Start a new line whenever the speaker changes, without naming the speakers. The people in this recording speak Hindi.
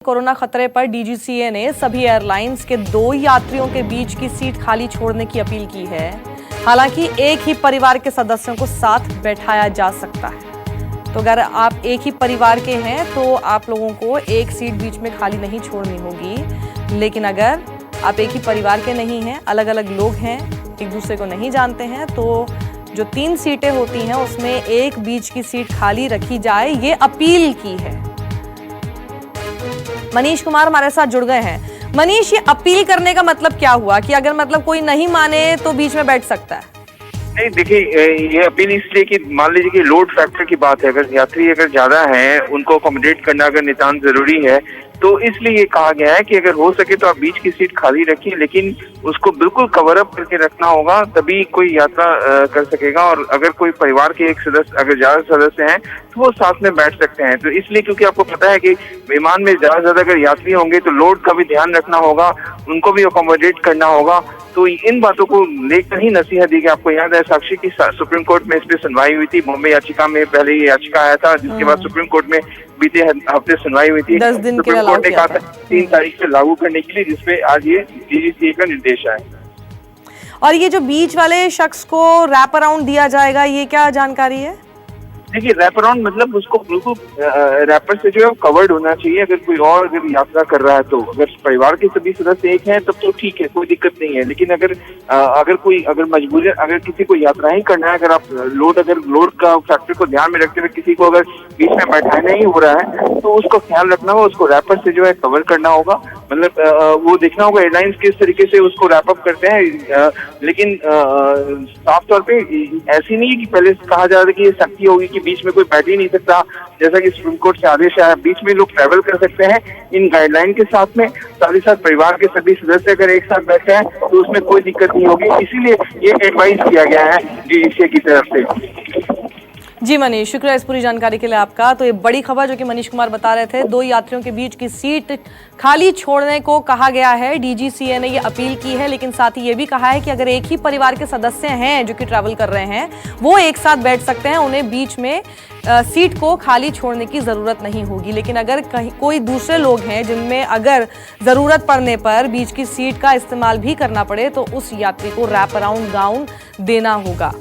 कोरोना खतरे पर डीजीसीए ने सभी एयरलाइंस के 2 यात्रियों के बीच की सीट खाली छोड़ने की अपील की है। हालांकि एक ही परिवार के सदस्यों को साथ बैठाया जा सकता है। तो अगर आप एक ही परिवार के हैं तो आप लोगों को एक सीट बीच में खाली नहीं छोड़नी होगी। लेकिन अगर आप एक ही परिवार के नहीं हैं, अलग अलग लोग हैं, एक दूसरे को नहीं जानते हैं, तो जो 3 सीटें होती हैं उसमें एक बीच की सीट खाली रखी जाए, ये अपील की है। मनीष कुमार हमारे साथ जुड़ गए हैं। मनीष, ये अपील करने का मतलब क्या हुआ कि अगर मतलब कोई नहीं माने तो बीच में बैठ सकता है?
नहीं, देखिए, ये अपील इसलिए कि मान लीजिए कि लोड फैक्टर की बात है, अगर यात्री अगर ज्यादा हैं, उनको अकोमोडेट करना अगर नितांत जरूरी है, तो इसलिए ये कहा गया है कि अगर हो सके तो आप बीच की सीट खाली रखिए, लेकिन उसको बिल्कुल कवर अप करके रखना होगा, तभी कोई यात्रा कर सकेगा। और अगर कोई परिवार के एक सदस्य, अगर ज्यादा सदस्य हैं, तो वो साथ में बैठ सकते हैं। तो इसलिए क्योंकि आपको पता है कि विमान में ज्यादा अगर यात्री होंगे तो लोड का भी ध्यान रखना होगा, उनको भी अकोमोडेट करना होगा। तो इन बातों को लेकर ही नसीहत दी गई। आपको याद है साक्षी की सुप्रीम कोर्ट में इस पर सुनवाई हुई थी। बॉम्बे याचिका में पहले ये याचिका आया था, जिसके बाद सुप्रीम कोर्ट में बीते हफ्ते सुनवाई हुई थी।
10 दिन
सुप्रीम कोर्ट ने कहा था 3 तारीख से लागू करने के लिए, जिसपे आज ये डीजीसीए का निर्देश आया।
और ये जो बीच वाले शख्स को रैप अराउंड दिया जाएगा, ये क्या जानकारी है?
देखिए, रैप अराउंड मतलब उसको बिल्कुल रैपर से जो है कवर्ड होना चाहिए। अगर कोई और अगर यात्रा कर रहा है तो अगर परिवार के सभी सदस्य एक हैं तब तो ठीक है, कोई दिक्कत नहीं है। लेकिन अगर मजबूरी, अगर किसी को यात्रा ही करना है, अगर आप लोड का फैक्टर को ध्यान में रखते हुए किसी को अगर बीच में बैठाना ही हो रहा है, तो उसको ख्याल रखना होगा, उसको रैपर से जो है कवर करना होगा। मतलब वो देखना होगा एयरलाइंस किस तरीके से उसको रैप अप करते हैं। लेकिन साफ तौर पे ऐसी नहीं है कि पहले कहा जा रहा था कि ये सख्ती होगी कि बीच में कोई बैठ ही नहीं सकता, जैसा कि सुप्रीम कोर्ट से आदेश आया। बीच में लोग ट्रैवल कर सकते हैं इन गाइडलाइन के साथ में, साथ ही साथ परिवार के सभी सदस्य अगर एक साथ बैठे हैं तो उसमें कोई दिक्कत नहीं होगी। इसीलिए ये एडवाइस किया गया है डीजीसीए की तरफ से।
जी मनीष, शुक्रिया इस पूरी जानकारी के लिए आपका। तो ये बड़ी खबर जो कि मनीष कुमार बता रहे थे, 2 यात्रियों के बीच की सीट खाली छोड़ने को कहा गया है। डीजीसीए ने ये अपील की है, लेकिन साथ ही ये भी कहा है कि अगर एक ही परिवार के सदस्य हैं जो कि ट्रैवल कर रहे हैं, वो एक साथ बैठ सकते हैं, उन्हें बीच में सीट को खाली छोड़ने की ज़रूरत नहीं होगी। लेकिन अगर कहीं कोई दूसरे लोग हैं जिनमें अगर ज़रूरत पड़ने पर बीच की सीट का इस्तेमाल भी करना पड़े, तो उस यात्री को रैप अराउंड गाउन देना होगा।